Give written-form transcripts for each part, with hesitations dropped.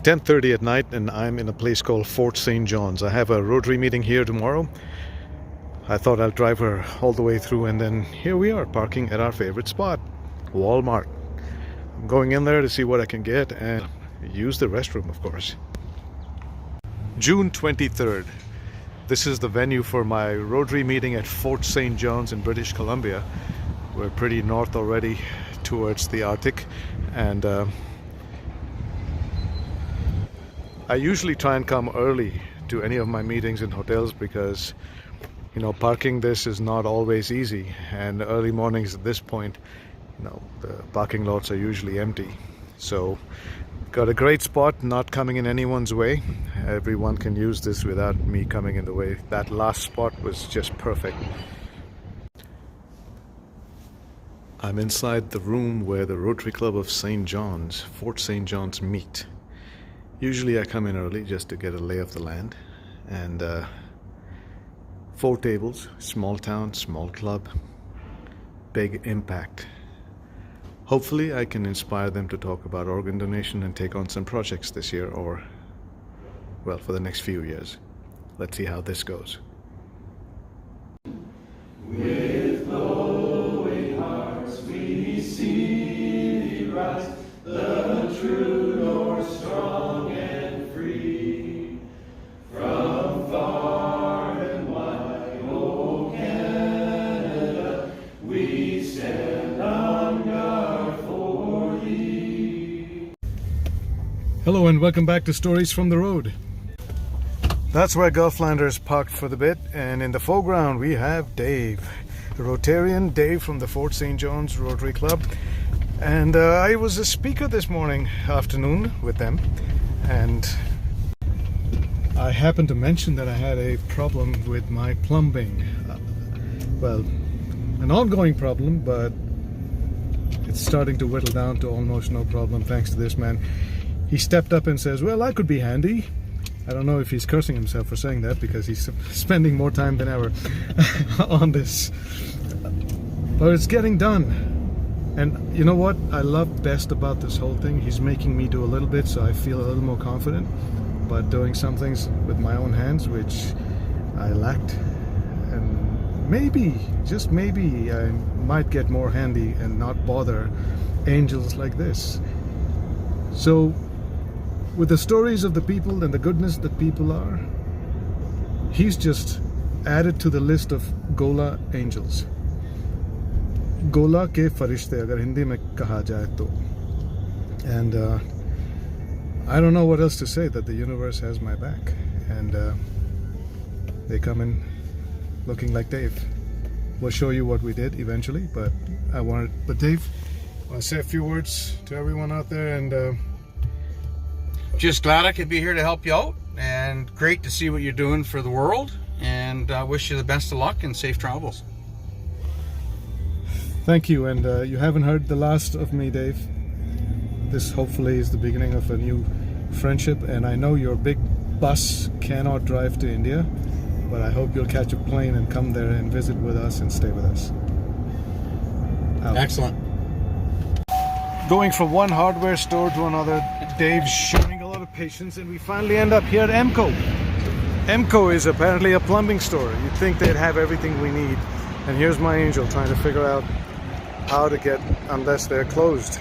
10:30 at night and I'm in a place called Fort St. John's. I have a Rotary meeting here tomorrow. I thought I'll drive her all the way through, and then here we are parking at our favorite spot, Walmart. I'm going in there to see what I can get and use the restroom, of course. June 23rd. This is the venue for my Rotary meeting at Fort St. John's in British Columbia. We're pretty north already towards the Arctic, and I usually try and come early to any of my meetings in hotels because, you know, parking this is not always easy, and early mornings at this point, you know, the parking lots are usually empty. So got a great spot, not coming in anyone's way. Everyone can use this without me coming in the way. That last spot was just perfect. I'm inside the room where the Rotary Club of St. John's, Fort St. John's meet. Usually I come in early just to get a lay of the land, and 4 tables, small town, small club, big impact. Hopefully I can inspire them to talk about organ donation and take on some projects this year, or, well, for the next few years. Let's see how this goes. With glowing hearts we see rise, the true North strong and free. From far and wide, O Canada, we stand on guard for thee. Hello and welcome back to Stories from the Road. That's where Gulflanders parked for the bit, and in the foreground we have Dave, Rotarian Dave from the Fort St. John's Rotary Club. And I was a speaker this afternoon with them, and I happened to mention that I had a problem with my plumbing. Well, an ongoing problem, but it's starting to whittle down to almost no problem thanks to this man. He stepped up and says, well, I could be handy. I don't know if he's cursing himself for saying that, because he's spending more time than ever on this. But it's getting done. And you know what I love best about this whole thing? He's making me do a little bit so I feel a little more confident about doing some things with my own hands, which I lacked. And maybe, just maybe, I might get more handy and not bother angels like this. So, with the stories of the people and the goodness that people are, he's just added to the list of Gola angels. Gola ke farishte, agar Hindi mein kaha jaye to. And I don't know what else to say, that the universe has my back. And they come in looking like Dave. We'll show you what we did eventually, but Dave, I want to say a few words to everyone out there, and just glad I could be here to help you out, and great to see what you're doing for the world, and wish you the best of luck and safe travels. Thank you, and you haven't heard the last of me, Dave. This hopefully is the beginning of a new friendship, and I know your big bus cannot drive to India, but I hope you'll catch a plane and come there and visit with us and stay with us. Out. Excellent. Going from one hardware store to another, Dave's showing a lot of patience, and we finally end up here at EMCO. EMCO is apparently a plumbing store. You'd think they'd have everything we need. And here's my angel trying to figure out how to get, unless they're closed.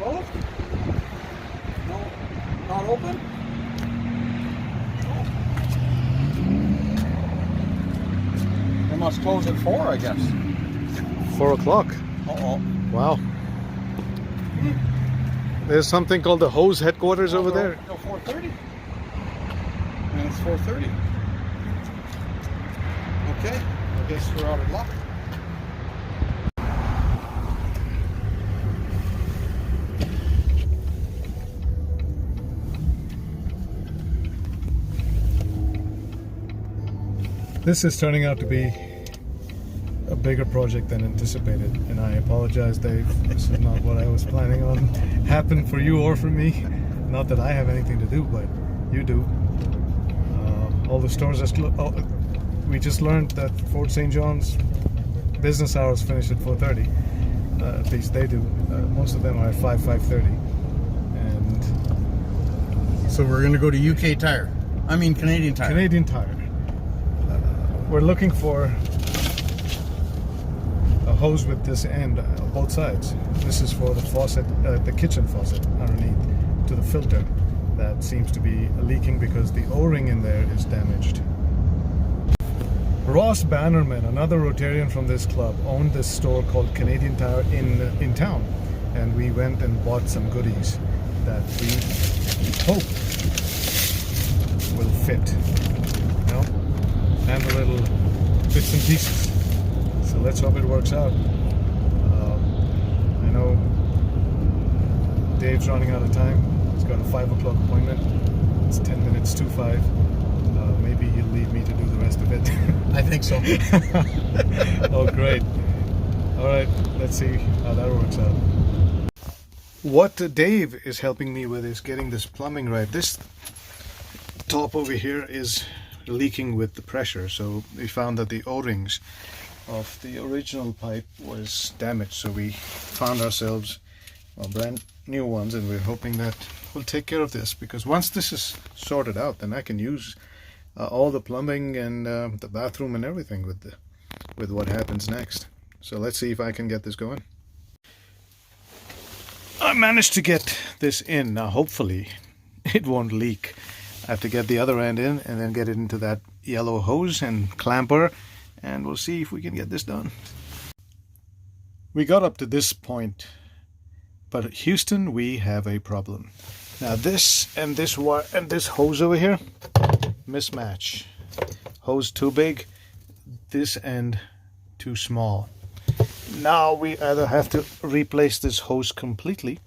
Closed? No, not open? Oh. They must close at 4, I guess. 4 o'clock. Uh-oh. Wow. There's something called the hose headquarters over there. No, 4:30. And it's 4:30. Okay, I guess we're out of luck. This is turning out to be a bigger project than anticipated, and I apologize, Dave. This is not what I was planning on happen for you or for me. Not that I have anything to do, but you do. All the stores are we just learned that Fort St. John's business hours finish at 4:30. At least they do. Most of them are at 5:30. And So we're going to go to UK Tire. I mean Canadian Tire. Canadian Tire. We're looking for a hose with this end, both sides. This is for the faucet, the kitchen faucet underneath to the filter that seems to be leaking because the O-ring in there is damaged. Ross Bannerman, another Rotarian from this club, owned this store called Canadian Tire in town, and we went and bought some goodies that we hope will fit, you know, and the little bits and pieces. So let's hope it works out. I know Dave's running out of time. He's got a 5 o'clock appointment. It's 10 minutes to 5. Maybe he'll leave me to do the rest of it. I think so. Oh, great. All right, let's see how that works out. What Dave is helping me with is getting this plumbing right. This top over here is leaking with the pressure, so we found that the O-rings of the original pipe was damaged, so we found ourselves brand new ones, and we're hoping that we'll take care of this, because once this is sorted out, then I can use all the plumbing and the bathroom and everything with what happens next. So let's see if I can get this going. I managed to get this in. Now hopefully it won't leak. I have to get the other end in and then get it into that yellow hose and clamper, and we'll see if we can get this done. We got up to this point, but Houston, we have a problem. Now this and this wire and this hose over here, mismatch. Hose too big, this end too small. Now we either have to replace this hose completely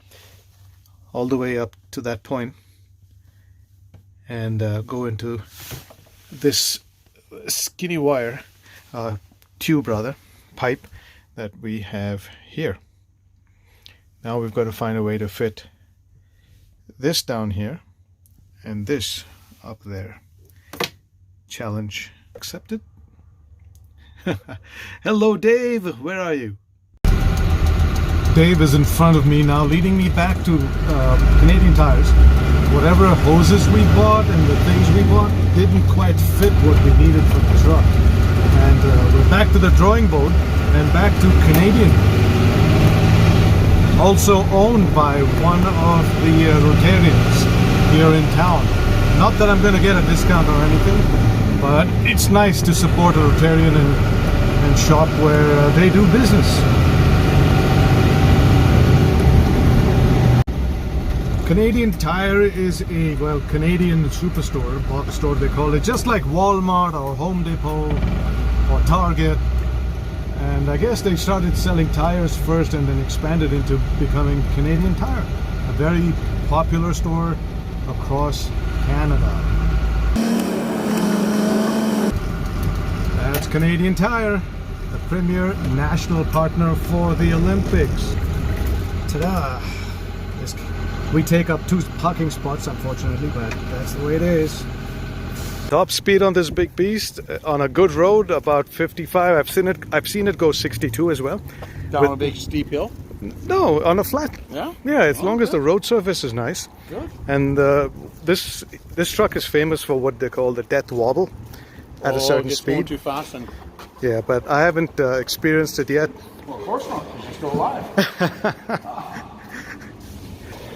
all the way up to that point and go into this skinny wire tube, rather, pipe that we have here. Now we've got to find a way to fit this down here and this up there. Challenge accepted. Hello Dave, where are you? Dave is in front of me now, leading me back to Canadian Tires. Whatever hoses we bought and the things we bought didn't quite fit what we needed for the truck. And we're back to the drawing board and back to Canadian. Also owned by one of the Rotarians here in town. Not that I'm going to get a discount or anything, but it's nice to support a Rotarian and shop where they do business. Canadian Tire is a, well, Canadian superstore, box store they call it, just like Walmart or Home Depot or Target. And I guess they started selling tires first and then expanded into becoming Canadian Tire, a very popular store across Canada. That's Canadian Tire, the premier national partner for the Olympics. Ta-da! We take up 2 parking spots, unfortunately, but that's the way it is. Top speed on this big beast on a good road about 55. I've seen it go 62 as well. Down a big steep hill? No, on a flat. Yeah? Yeah, as long as the road surface is nice. Good. And this truck is famous for what they call the death wobble at a certain just going speed. too fast and... Yeah, but I haven't experienced it yet. Well, of course not, because you're still alive.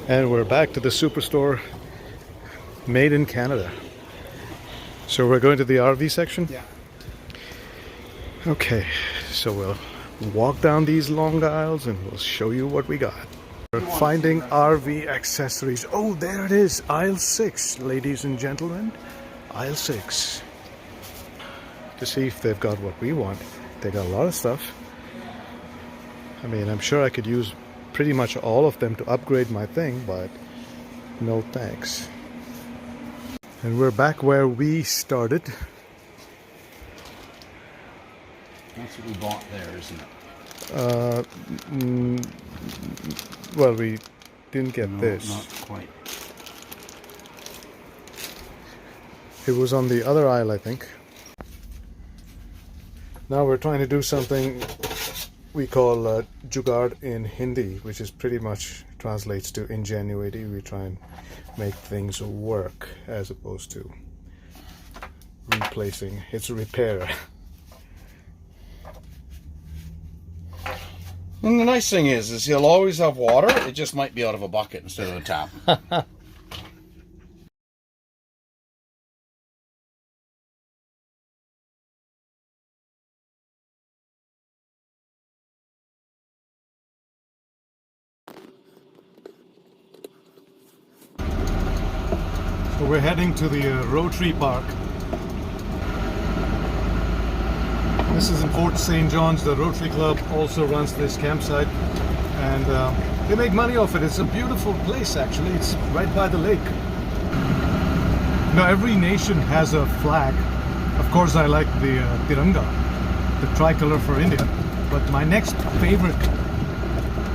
And we're back to the superstore, made in Canada. So we're going to the RV section? Yeah. Okay, so we'll walk down these long aisles and we'll show you what we got. We're finding RV accessories. Oh, there it is, aisle 6, ladies and gentlemen. Aisle 6. To see if they've got what we want. They got a lot of stuff. I mean, I'm sure I could use pretty much all of them to upgrade my thing, but no thanks. And we're back where we started. That's what we bought there, isn't it? Well, we didn't get this. Not quite. It was on the other aisle, I think. Now we're trying to do something we call jugaad in Hindi, which is pretty much translates to ingenuity. We try and make things work as opposed to replacing. It's a repair. And the nice thing is he'll always have water. It just might be out of a bucket instead of a tap. So we're heading to the Rotary Park. This is in Fort St. John's. The Rotary Club also runs this campsite, and they make money off it. It's a beautiful place, actually. It's right by the lake. Now, every nation has a flag. Of course, I like the Tiranga, the tricolor for India. But my next favorite,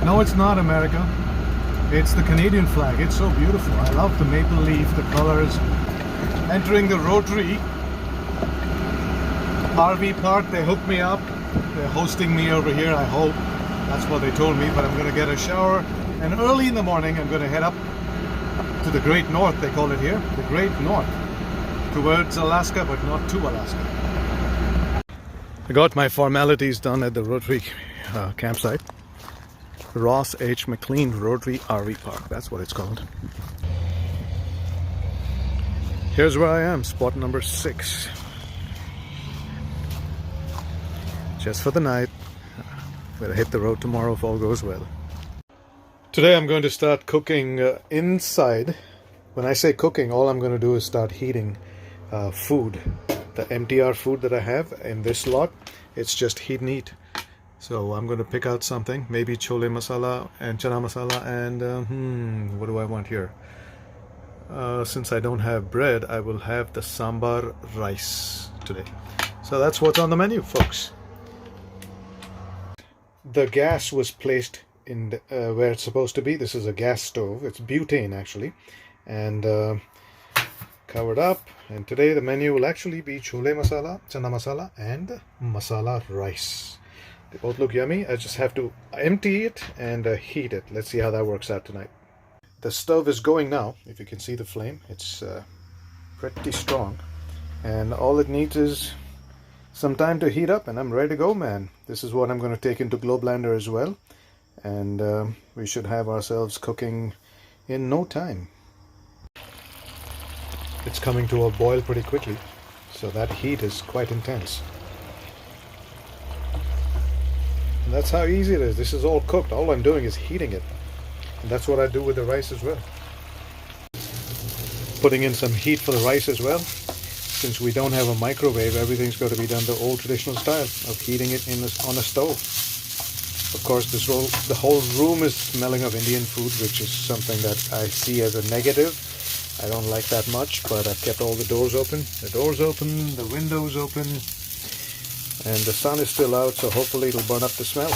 no, it's not America. It's the Canadian flag. It's so beautiful. I love the maple leaf, the colors. Entering the Rotary Park, they hooked me up. They're hosting me over here, I hope. That's what they told me, but I'm going to get a shower. And early in the morning, I'm going to head up to the Great North, they call it here. The Great North. Towards Alaska, but not to Alaska. I got my formalities done at the Rotary campsite. Ross H. McLean Rotary RV Park. That's what it's called. Here's where I am, spot number 6. Just for the night. We'll hit the road tomorrow if all goes well. Today I'm going to start cooking inside. When I say cooking, all I'm going to do is start heating food. The MTR food that I have in this lot, it's just heat and eat. So I'm going to pick out something, maybe chole masala and chana masala, and what do I want here? Since I don't have bread, I will have the sambar rice today. So that's what's on the menu, folks. The gas was placed in where it's supposed to be. This is a gas stove. It's butane, actually, and covered up. And today the menu will actually be chole masala, chana masala, and masala rice. They both look yummy. I just have to empty it and heat it. Let's see how that works out tonight. The stove is going now. If you can see the flame, it's pretty strong. And all it needs is some time to heat up, and I'm ready to go, man. This is what I'm going to take into Glow Blender as well. And we should have ourselves cooking in no time. It's coming to a boil pretty quickly, so that heat is quite intense. And that's how easy it is. This is all cooked. All I'm doing is heating it. And that's what I do with the rice as well. Putting in some heat for the rice as well. Since we don't have a microwave, everything's got to be done the old traditional style of heating it on a stove. Of course, the whole room is smelling of Indian food, which is something that I see as a negative. I don't like that much, but I've kept all the doors open. The doors open, the windows open. And the sun is still out, so hopefully it'll burn up the smell.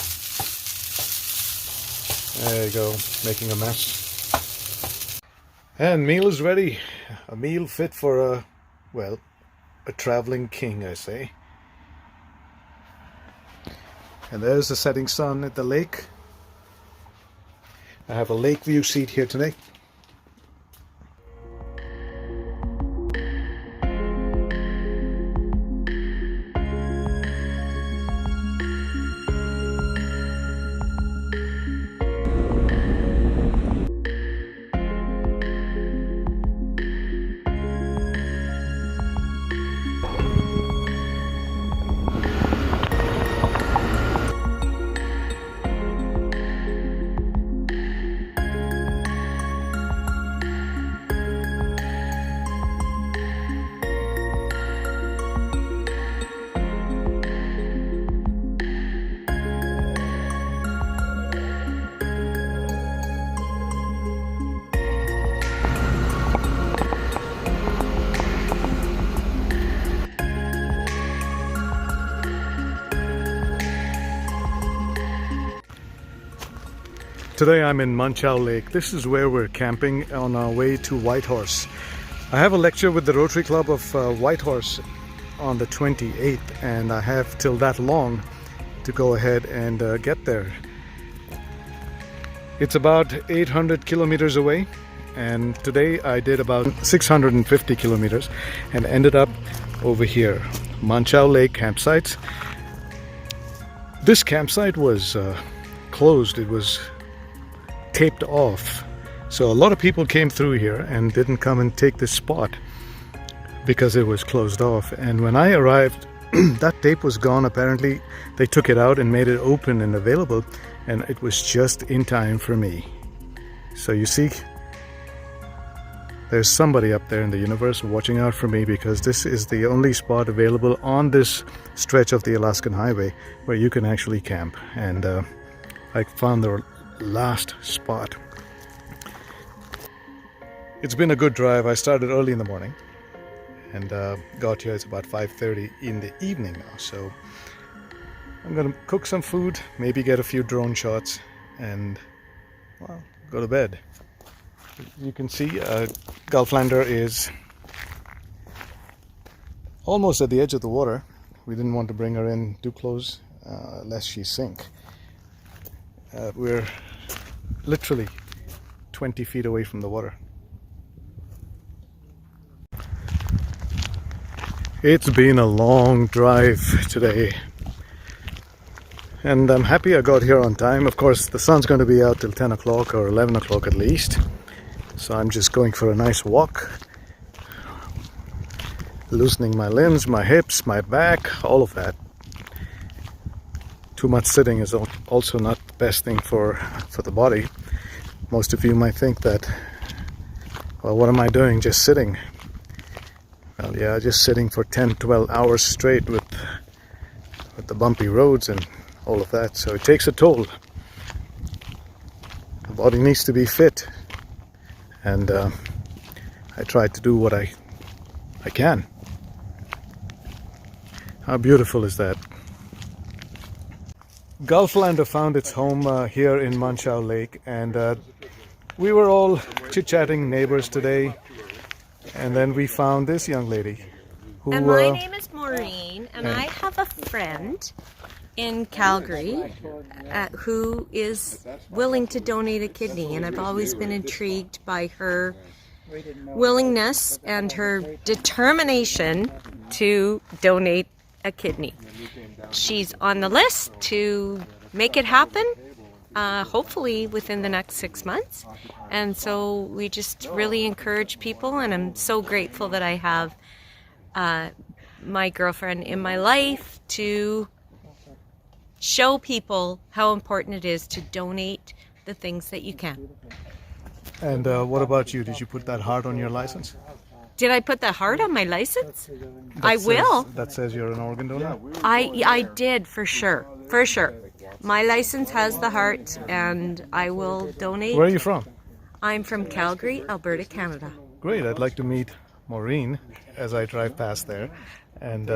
There you go, making a mess. And meal is ready. A meal fit for a traveling king, I say. And there's the setting sun at the lake. I have a lake view seat here today. Today I'm in Manchow Lake. This is where we're camping on our way to Whitehorse. I have a lecture with the Rotary Club of Whitehorse on the 28th, and I have till that long to go ahead and get there. It's about 800 kilometers away, and today I did about 650 kilometers and ended up over here, Manchow Lake campsite. This campsite was closed. It was taped off, so a lot of people came through here and didn't come and take this spot because it was closed off. And when I arrived, that tape was gone. Apparently they took it out and made it open and available, and it was just in time for me. So you see, there's somebody up there in the universe watching out for me, because this is the only spot available on this stretch of the Alaskan Highway where you can actually camp. And I found the last spot. It's been a good drive. I started early in the morning and got here. It's about 5:30 in the evening now, so I'm gonna cook some food, maybe get a few drone shots, and well, go to bed. You can see Gulflander is almost at the edge of the water. We didn't want to bring her in too close lest she sink. We're literally 20 feet away from the water. It's been a long drive today, and I'm happy I got here on time. Of course, the sun's going to be out till 10 o'clock or 11 o'clock at least, so I'm just going for a nice walk, loosening my limbs, my hips, my back, all of that. Too much sitting is also not the best thing for the body. Most of you might think that, well, what am I doing just sitting? Well, yeah, just sitting for 10-12 hours straight with the bumpy roads and all of that, so it takes a toll. The body needs to be fit, and I try to do what I can. How beautiful is that? Gulflander found its home here in Manchow Lake, and we were all chit-chatting neighbors today. And then we found this young lady who, and my name is Maureen, and I have a friend in Calgary who is willing to donate a kidney, and I've always been intrigued by her willingness and her determination to donate a kidney. She's on the list to make it happen, hopefully within the next 6 months. And so we just really encourage people, and I'm so grateful that I have my girlfriend in my life to show people how important it is to donate the things that you can. And what about you? Did you put that heart on your license? Did I put the heart on my license? I will. That says you're an organ donor? I did, for sure. For sure. My license has the heart, and I will donate. Where are you from? I'm from Calgary, Alberta, Canada. Great. I'd like to meet Maureen as I drive past there. And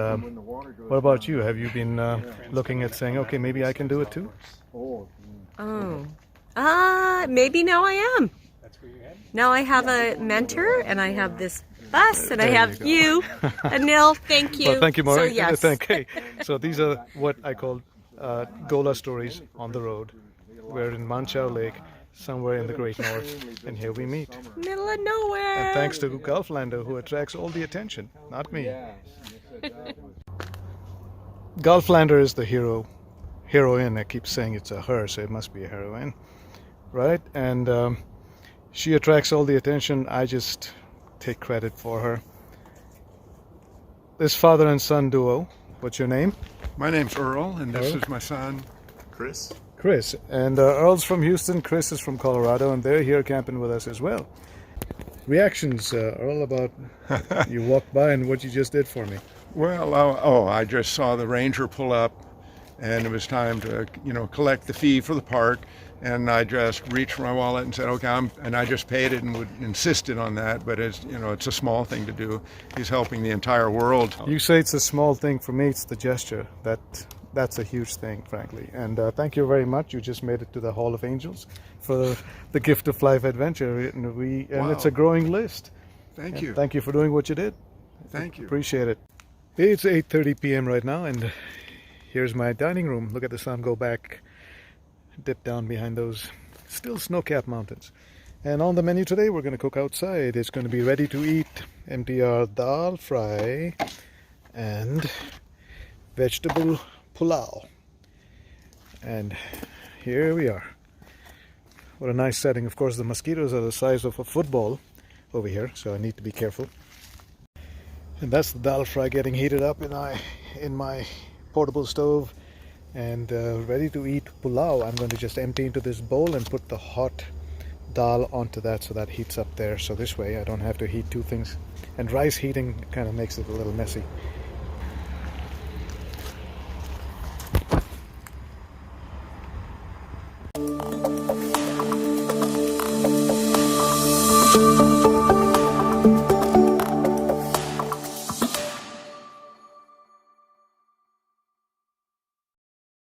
what about you? Have you been looking at saying, okay, maybe I can do it too? Maybe now I am. Now I have a mentor, and I have this bus, and I have you. Anil, thank you. Well, thank you, Maureen. So, yes. Hey, so these are what I call Gola stories on the road. We're in Manchow Lake, somewhere in the Great North, and here we meet. Middle of nowhere. And thanks to Gulflander, who attracts all the attention, not me. Gulflander is the heroine. I keep saying it's a her, so it must be a heroine, right? And she attracts all the attention. I just take credit for her. This father and son duo. What's your name? My name's Earl, and this Earl? is my son, Chris. Chris. And Earl's from Houston, Chris is from Colorado, and they're here camping with us as well. Reactions, Earl, about you walked by and what you just did for me. Well, I just saw the ranger pull up, and it was time to, collect the fee for the park, and I just reached for my wallet and said, okay, and I just paid it and insisted on that, but it's a small thing to do. He's helping the entire world. You say it's a small thing. For me, it's the gesture. That's a huge thing, frankly. And thank you very much. You just made it to the Hall of Angels for the Gift of Life adventure, and it's a growing list. Thank you. Thank you for doing what you did. Thank you. Appreciate it. It's 8:30 p.m. right now, and here's my dining room. Look at the sun go back, dip down behind those still snow-capped mountains. And on the menu today, we're going to cook outside. It's going to be ready to eat MTR dal fry and vegetable pulao. And here we are. What a nice setting. Of course, the mosquitoes are the size of a football over here, so I need to be careful. And that's the dal fry getting heated up in my portable stove and ready to eat pulao. I'm going to just empty into this bowl and put the hot dal onto that so that heats up there. So this way I don't have to heat two things. And rice heating kind of makes it a little messy.